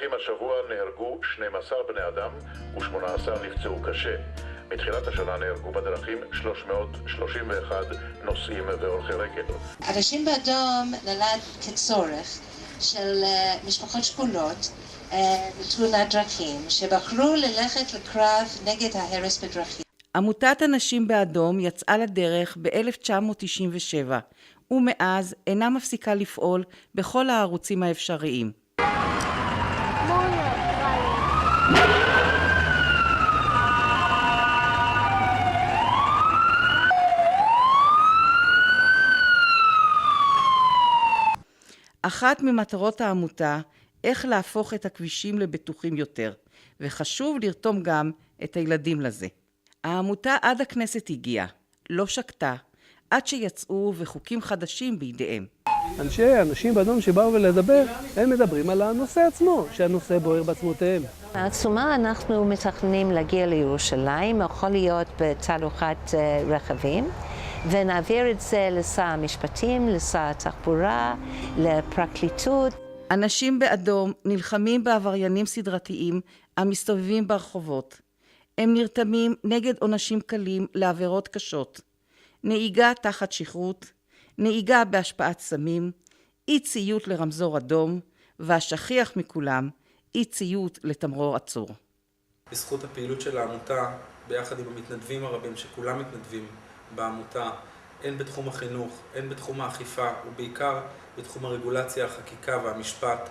בדרכים השבוע נהרגו 12 בני אדם ו18 נפצעו קשה. מתחילת השנה נהרגו בדרכים 331 נוסעים והולכי רגל. אנשים באדום נולד כצורך של משפחות שכולות בתאונת דרכים שבחרו ללכת לקרב נגד ההרס בדרכים. עמותת אנשים באדום יצאה לדרך ב-1997 ומאז אינה מפסיקה לפעול בכל הערוצים האפשריים. אחת ממטרות העמותה, איך להפוך את הכבישים לבטוחים יותר, וחשוב לרתום גם את הילדים לזה. העמותה עד הכנסת הגיעה, לא שקטה, עד שיצאו וחוקים חדשים בידיהם. אנשים באדום שבאו לדבר, הם מדברים על הנושא עצמו, שהנושא בוער בעצמותיהם. העצומה אנחנו מתכננים להגיע לירושלים, יכול להיות בתהלוכת רכבים, ונעביר את זה לשר המשפטים, לשר התחבורה, לפרקליטות. אנשים באדום נלחמים בעבריינים סדרתיים המסתובבים ברחובות. הם נרתמים נגד עונשים קלים לעבירות קשות. נהיגה תחת שכרות, נהיגה בהשפעת סמים, אי ציות לרמזור אדום, והשכיח מכולם, אי ציות לתמרור עצור. בזכות הפעילות של העמותה, ביחד עם המתנדבים הרבים שכולם מתנדבים בעמותה, הן בתחום החינוך, הן בתחום האכיפה, ובעיקר בתחום הרגולציה, החקיקה והמשפט,